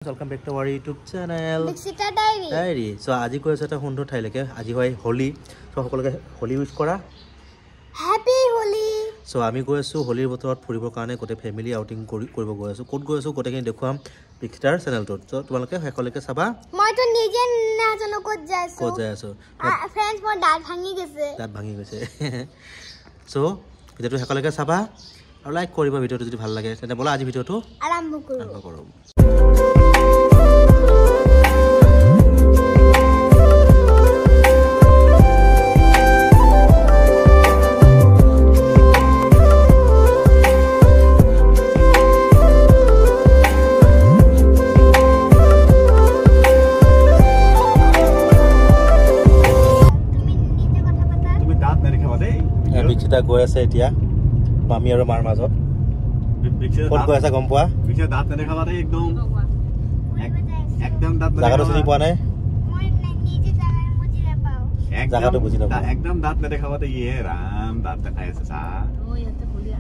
Welcome back to our YouTube channel. Dixita Diary. So, আজি কৈ আছে এটা সুন্দৰ ঠাইলৈকে আজি হয় হোলি সো সকলোকে হোলি উইশ কৰা হ্যাপি হোলি সো আমি গৈ আছো হোলিৰ বতৰত ফুৰিবৰ কাৰণে গোটে ফ্যামিলি আউটিং কৰিব গৈ আছো ক'ত গৈ আছো গোটেখিনি দেখুৱাম Dixitaৰ চেনেলটোত তো তোমালোকে সকলোকে চাবা মই তো নিজে নাজানো ক'ত যাই আছো ফ্ৰেন্ডছ মোৰ দাঁত ভাঙি গৈছে সো ভিডিওটো সকলোকে চাবা আৰু লাইক কৰিবা ভিডিওটো যদি ভাল লাগে তেনে বলা আজি ভিডিওটো আৰম্ভ কৰো Dixita গৈ আছে এতিয়া মামি আৰু মাৰ মাজত ক'ত গৈ আছে গম পোৱা Dixita দাঁত নেদেখাবা দেই একদম দাঁত জাগাটো চিনি পোৱা নাই মই নিজে জাগাটো বুজি নাপাওঁ একদম দাঁত নেদেখাবা দেই ইয়ে ৰাম দাঁত দেখাই আছে চা ও ইয়াতে বলি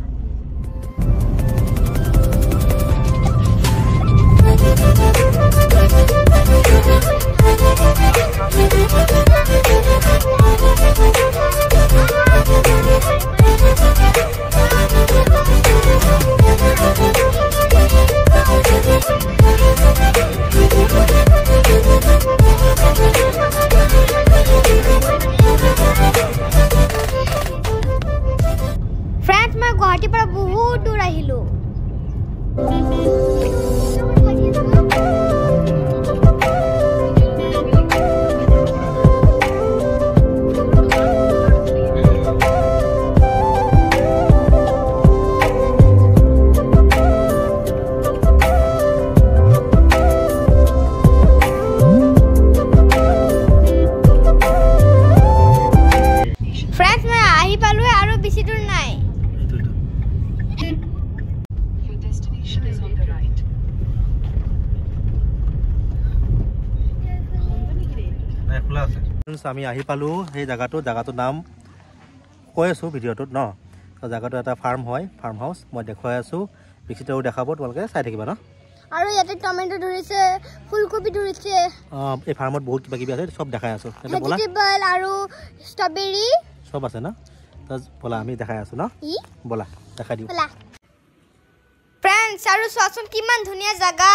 फ्रेंड्स मैं गुवाहाटी पर बहुत दूर आहिलो फ्रेंड्स मैं आही पालो आरो बेसी दूर নাই আমি আহি পালো সেই জাগাটোৰ নাম কৈ আছো ভিডিওটোত ন তো জাগাটো এটা ফাৰ্ম হয় ফাৰ্ম হাউস মই দেখুৱাই আছো Dixitaও দেখাব তোমালোকে চাই থাকিবা ন আৰু ইয়াতে টমেটো ধৰিছে ফুলকবি ধৰিছে এই ফাৰ্মত বহুত কিবা আছে সব দেখাই আছো এটা বলা ভেজিটেবল আৰু ষ্ট্ৰবেৰী সব আছে না তো বলা আমি দেখাই আছো ন বলা দেখাই দিও বলা ফ্ৰেন্ডছ আৰু চোৱাচোন কিমান ধুনীয়া জাগা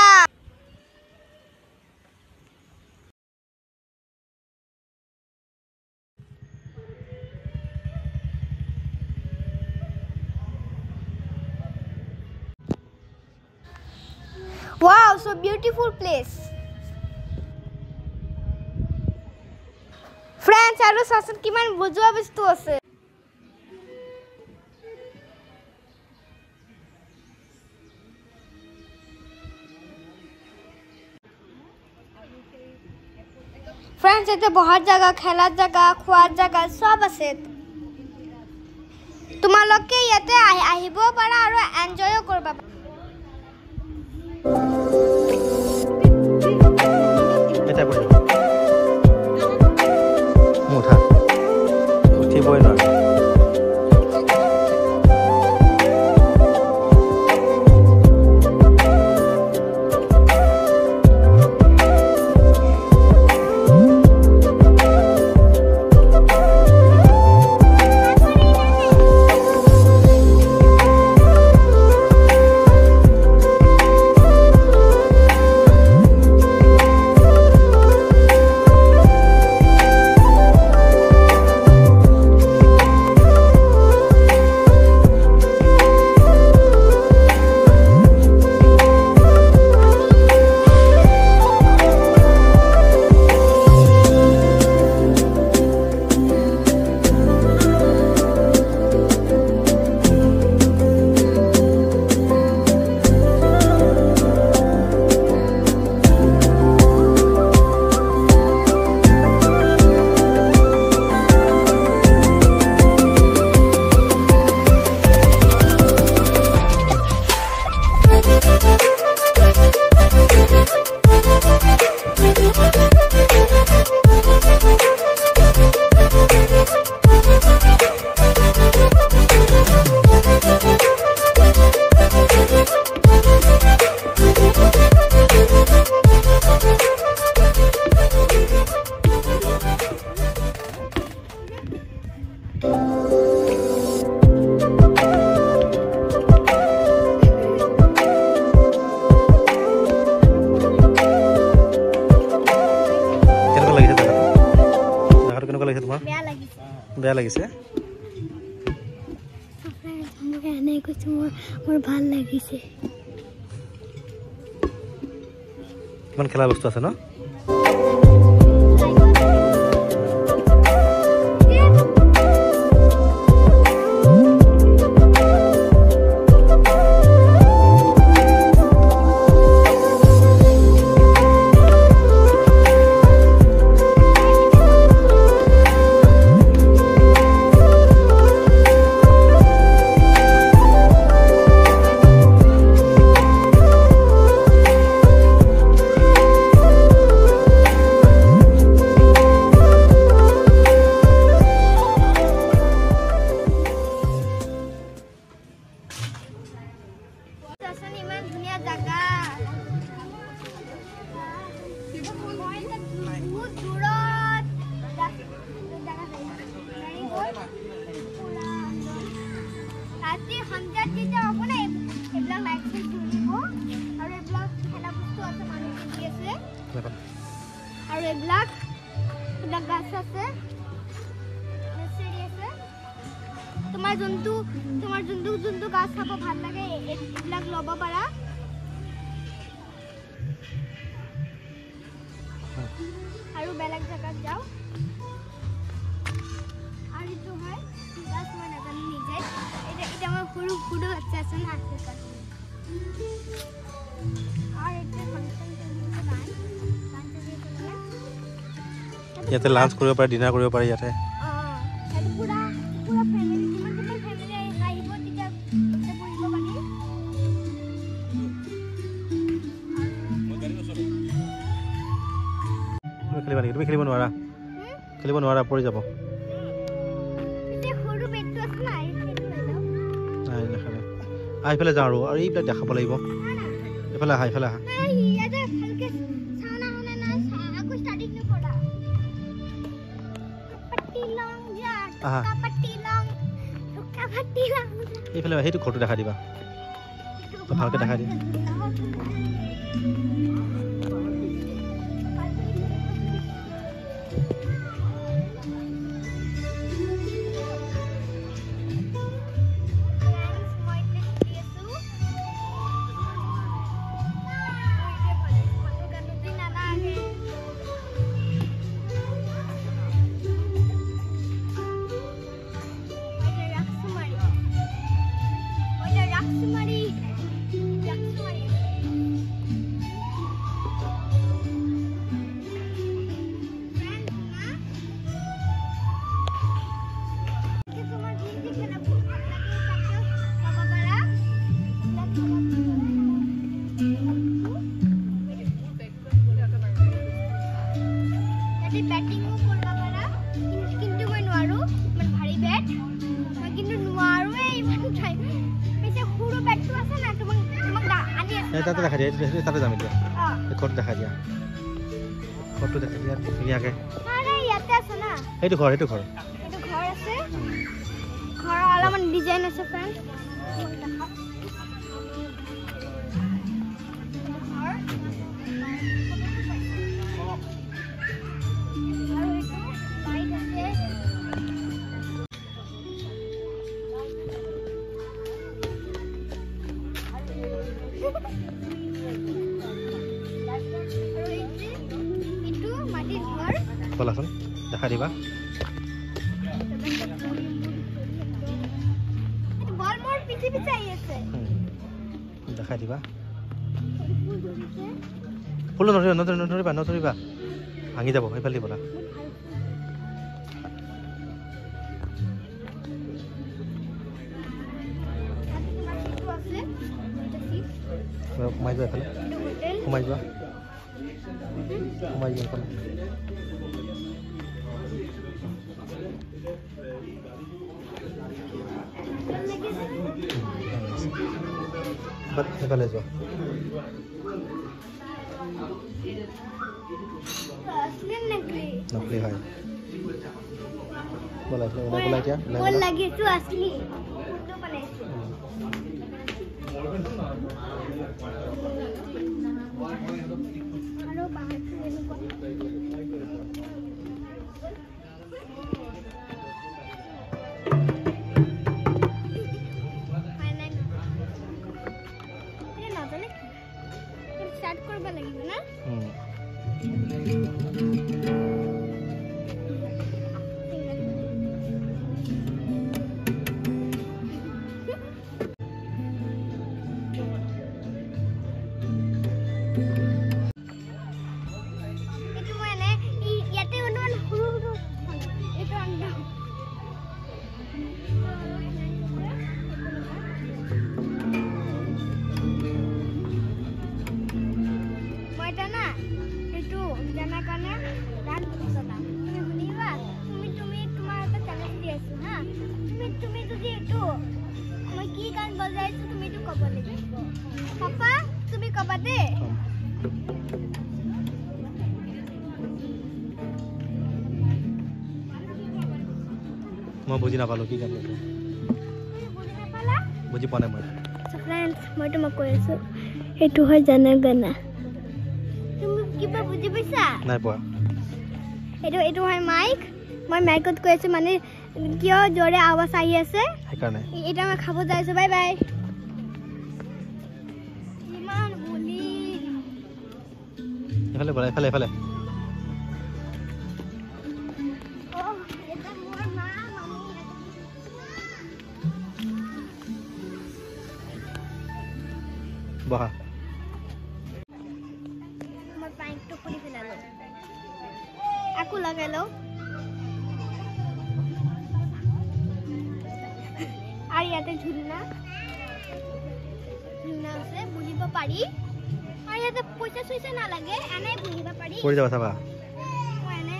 Wow, so beautiful place. Friends, aru sasan kiman bujua bostu ase. Friends, ete bahut jaga khelar jaga khoar jaga sob ase. Tumaloke yate ahibo para aru enjoy korba. এটা বলি মুঠা উঠিবই না বেয়া লাগিছে মই এনে কৈছো মোৰ ভাল লাগিছে কিমান খেলা বস্তু আছে ন আৰু এবিলাক গাছ আছে তোমাৰ যোনটো গাছ খাব ভাল লাগে এইবিলাক ল'ব পাৰা আৰু বেলেগ জায়গাত যাও আৰু এইটো হয় গাছ মই নাজানো নিজে এটা মই সৰু বাচ্চা আছে না আৰু এটা ফাংচন ইয়াতে লাঞ্চ কৰিব পাৰি ডিনাৰ কৰিব পাৰি ইয়াতে পুৰা ফ্যামিলি যিমান ফ্যামিলি আহিব তেতিয়া বহিব পাৰি তুমি খেলিব নোৱাৰা পৰি যাব আহিফালে যাওঁ আৰু এইবিলাক দেখাব লাগিব এইফালে আহা এইফালে সেইটো ঘৰটো দেখা দিবা ভালকে দেখা দিয়া তাতে দেখা দিয়া তাতে যাম এতিয়া ঘৰটো দেখা দিয়া ধুনীয়াকে সেইটো ঘৰ ঘৰ আছে ঘৰৰ অলপমান ডিজাইন আছে ফ্ৰেণ্ড বলাচোন দেখা দিবা দেখা দিবা ফুল নধৰিবা ভাঙি যাব সেইফালে বলা সোমাই যোৱা এইফালে সোমাই যোৱা এইফালে সেইফালে যোৱা নকলি হয় বলা এতিয়া লাগিটো আসলি Papa, তুমি কবা দে মই বুজি নাপালো কি গান গাইছে বুজি পোৱা নাই মই ফ্ৰেন্ডছ মই তোমাক কৈ আছো এইটো হয় জনগণনা তুমি কিবা বুজি পাইছা নাই পোৱা এইটো হয় মাইক মই মাইকত কৈ আছো মানে কিয় জোৰে আৱাজ আহি আছে সেইকাৰণে এটা মই খাব যাইছো বাই বাই ইমান বুলি এফালে বলা এফালে এফালে বহা মই পাইকটো খুলি ফেলালো আকু লাগালো আর ইয়াতে ঝুলনা আছে বুঝিব পারি আর ইয়াতে পয়সা সইসা না লাগে এনে বুঝিব পারি পড়ি যাবা চাবা এনে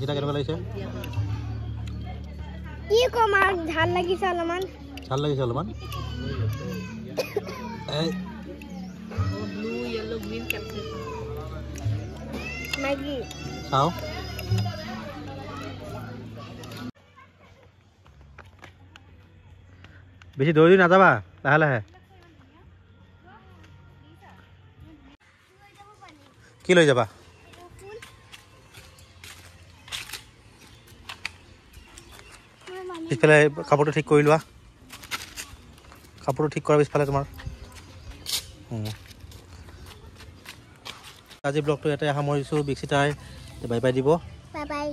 কিটা কেনেকুৱা লাগিছে কি কমাৰ ঝাল লাগিছে অলপমান ঝাল লাগিছে অলপমান blue, yellow, green capsicum. Maggi. চাও বেছি দৌৰি নাযাবা লাহে লাহে কি লৈ যাবা পিছফালে কাপোৰটো ঠিক কৰি লোৱা কাপোৰটো ঠিক কৰা পিছফালে তোমাৰ আজি ব্লগটো ইয়াতে সামৰিছোঁ বিকশিতাই বাই বাই দিব বাই বাই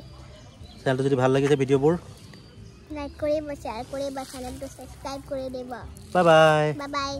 চেনেলটো যদি ভাল লাগিছে ভিডিঅ'বোৰ লাইক কৰিব শ্বেয়াৰ কৰিব চেনেলটো সাবস্ক্ৰাইব কৰি দিব বাই বাই বাই বাই